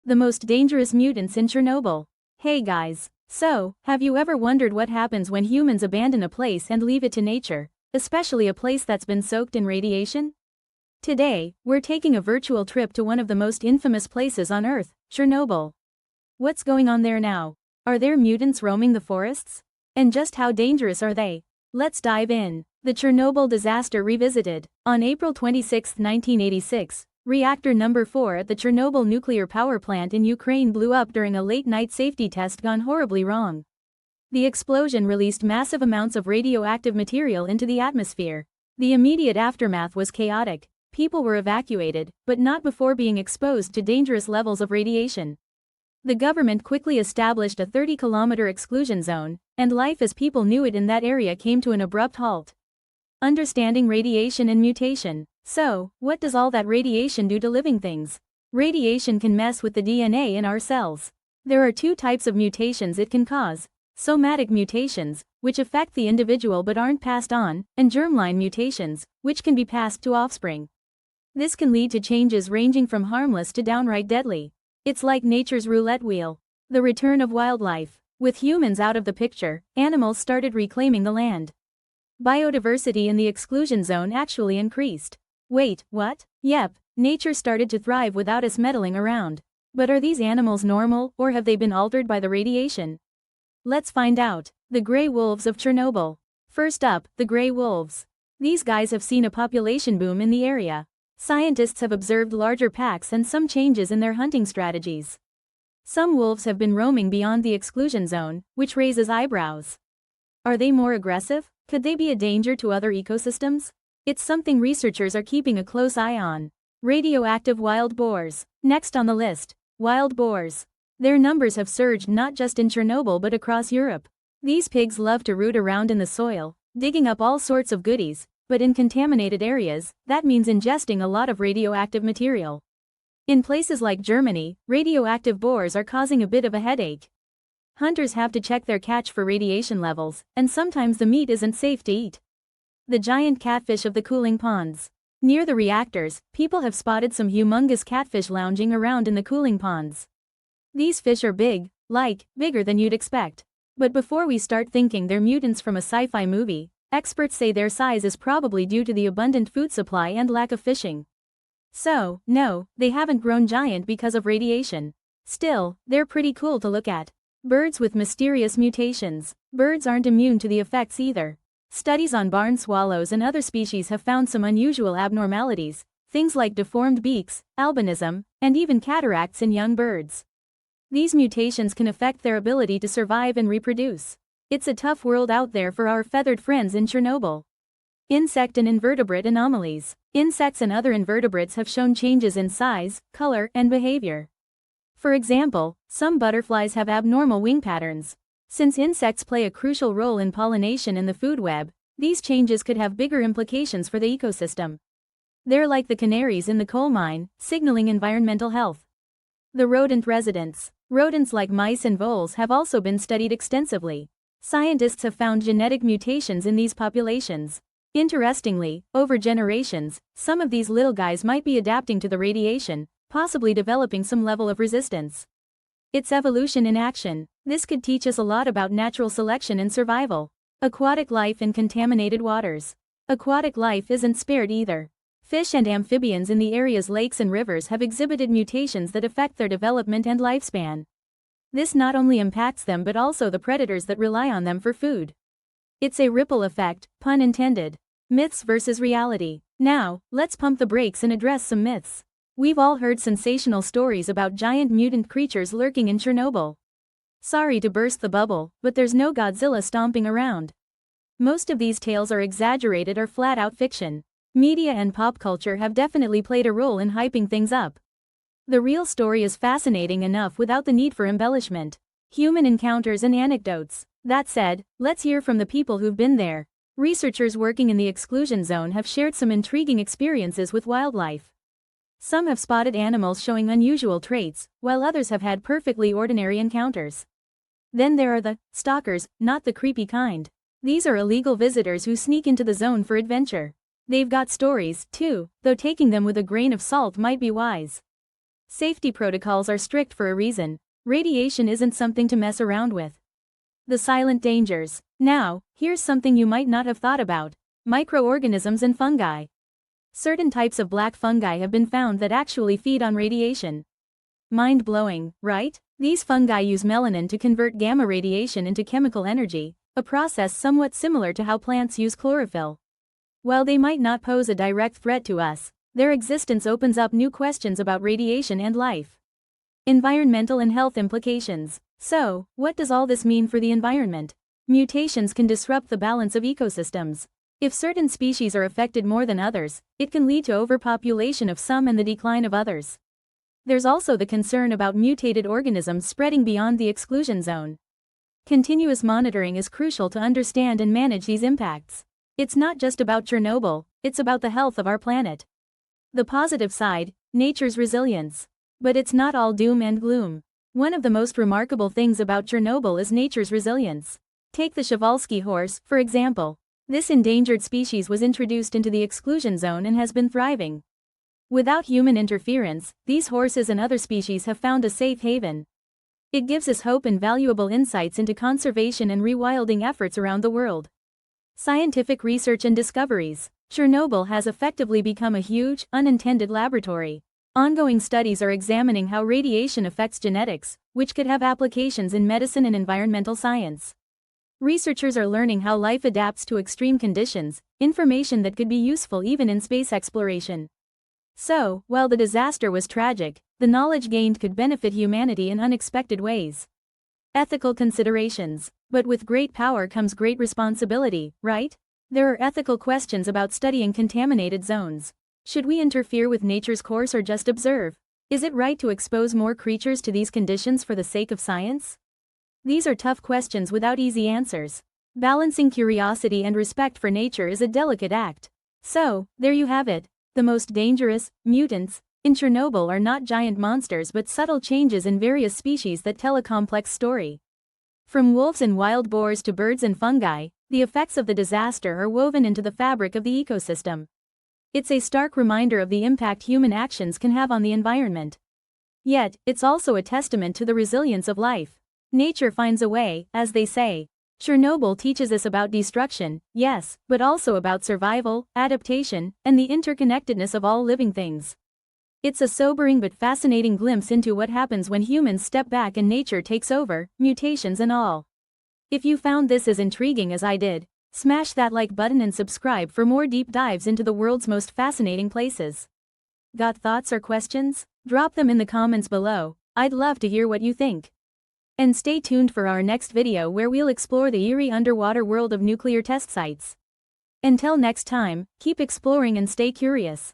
The most dangerous mutants in Chernobyl. Hey guys. So, have you ever wondered what happens when humans abandon a place and leave it to nature, especially a place that's been soaked in radiation? Today, we're taking a virtual trip to one of the most infamous places on Earth, Chernobyl. What's going on there now? Are there mutants roaming the forests? And just how dangerous are they? Let's dive in. The Chernobyl disaster revisited. On April 26, 1986, reactor number 4 at the Chernobyl nuclear power plant in Ukraine blew up during a late-night safety test gone horribly wrong. The explosion released massive amounts of radioactive material into the atmosphere. The immediate aftermath was chaotic. People were evacuated, but not before being exposed to dangerous levels of radiation. The government quickly established a 30-kilometer exclusion zone, and life as people knew it in that area came to an abrupt halt. Understanding radiation and mutation. So, what does all that radiation do to living things? Radiation can mess with the DNA in our cells. There are two types of mutations it can cause: somatic mutations, which affect the individual but aren't passed on, and germline mutations, which can be passed to offspring. This can lead to changes ranging from harmless to downright deadly. It's like nature's roulette wheel. The return of wildlife. With humans out of the picture, animals started reclaiming the land. Biodiversity in the exclusion zone actually increased. Wait, what? Yep, nature started to thrive without us meddling around. But are these animals normal, or have they been altered by the radiation? Let's find out. The gray wolves of Chernobyl. First up, the gray wolves. These guys have seen a population boom in the area. Scientists have observed larger packs and some changes in their hunting strategies. Some wolves have been roaming beyond the exclusion zone, which raises eyebrows. Are they more aggressive? Could they be a danger to other ecosystems? It's something researchers are keeping a close eye on. Radioactive wild boars. Next on the list, wild boars. Their numbers have surged not just in Chernobyl but across Europe. These pigs love to root around in the soil, digging up all sorts of goodies, but in contaminated areas, that means ingesting a lot of radioactive material. In places like Germany, radioactive boars are causing a bit of a headache. Hunters have to check their catch for radiation levels, and sometimes the meat isn't safe to eat. The giant catfish of the cooling ponds. Near the reactors, people have spotted some humongous catfish lounging around in the cooling ponds. These fish are big, bigger than you'd expect. But before we start thinking they're mutants from a sci-fi movie, experts say their size is probably due to the abundant food supply and lack of fishing. So, no, they haven't grown giant because of radiation. Still, they're pretty cool to look at. Birds with mysterious mutations. Birds aren't immune to the effects either. Studies on barn swallows and other species have found some unusual abnormalities, things like deformed beaks, albinism, and even cataracts in young birds. These mutations can affect their ability to survive and reproduce. It's a tough world out there for our feathered friends in Chernobyl. Insect and invertebrate anomalies. Insects and other invertebrates have shown changes in size, color, and behavior. For example, some butterflies have abnormal wing patterns. Since insects play a crucial role in pollination in the food web, these changes could have bigger implications for the ecosystem. They're like the canaries in the coal mine, signaling environmental health. The rodent residents. Rodents like mice and voles have also been studied extensively. Scientists have found genetic mutations in these populations. Interestingly, over generations, some of these little guys might be adapting to the radiation, possibly developing some level of resistance. It's evolution in action. This could teach us a lot about natural selection and survival. Aquatic life in contaminated waters. Aquatic life isn't spared either. Fish and amphibians in the area's lakes and rivers have exhibited mutations that affect their development and lifespan. This not only impacts them but also the predators that rely on them for food. It's a ripple effect, pun intended. Myths versus reality. Now, let's pump the brakes and address some myths. We've all heard sensational stories about giant mutant creatures lurking in Chernobyl. Sorry to burst the bubble, but there's no Godzilla stomping around. Most of these tales are exaggerated or flat-out fiction. Media and pop culture have definitely played a role in hyping things up. The real story is fascinating enough without the need for embellishment. Human encounters and anecdotes. That said, let's hear from the people who've been there. Researchers working in the exclusion zone have shared some intriguing experiences with wildlife. Some have spotted animals showing unusual traits, while others have had perfectly ordinary encounters. Then there are the stalkers, not the creepy kind. These are illegal visitors who sneak into the zone for adventure. They've got stories, too, though taking them with a grain of salt might be wise. Safety protocols are strict for a reason. Radiation isn't something to mess around with. The silent dangers. Now, here's something you might not have thought about. Microorganisms and fungi. Certain types of black fungi have been found that actually feed on radiation. Mind-blowing, right? These fungi use melanin to convert gamma radiation into chemical energy, a process somewhat similar to how plants use chlorophyll. While they might not pose a direct threat to us, their existence opens up new questions about radiation and life. Environmental and health implications. So, what does all this mean for the environment? Mutations can disrupt the balance of ecosystems. If certain species are affected more than others, it can lead to overpopulation of some and the decline of others. There's also the concern about mutated organisms spreading beyond the exclusion zone. Continuous monitoring is crucial to understand and manage these impacts. It's not just about Chernobyl, it's about the health of our planet. The positive side, nature's resilience. But it's not all doom and gloom. One of the most remarkable things about Chernobyl is nature's resilience. Take the Przewalski horse, for example. This endangered species was introduced into the exclusion zone and has been thriving. Without human interference, these horses and other species have found a safe haven. It gives us hope and valuable insights into conservation and rewilding efforts around the world. Scientific research and discoveries. Chernobyl has effectively become a huge, unintended laboratory. Ongoing studies are examining how radiation affects genetics, which could have applications in medicine and environmental science. Researchers are learning how life adapts to extreme conditions, information that could be useful even in space exploration. So, while the disaster was tragic, the knowledge gained could benefit humanity in unexpected ways. Ethical considerations. But with great power comes great responsibility, right? There are ethical questions about studying contaminated zones. Should we interfere with nature's course or just observe? Is it right to expose more creatures to these conditions for the sake of science? These are tough questions without easy answers. Balancing curiosity and respect for nature is a delicate act. So, there you have it. The most dangerous, mutants, in Chernobyl are not giant monsters but subtle changes in various species that tell a complex story. From wolves and wild boars to birds and fungi, the effects of the disaster are woven into the fabric of the ecosystem. It's a stark reminder of the impact human actions can have on the environment. Yet, it's also a testament to the resilience of life. Nature finds a way, as they say. Chernobyl teaches us about destruction, yes, but also about survival, adaptation, and the interconnectedness of all living things. It's a sobering but fascinating glimpse into what happens when humans step back and nature takes over, mutations and all. If you found this as intriguing as I did, smash that like button and subscribe for more deep dives into the world's most fascinating places. Got thoughts or questions? Drop them in the comments below. I'd love to hear what you think. And stay tuned for our next video where we'll explore the eerie underwater world of nuclear test sites. Until next time, keep exploring and stay curious.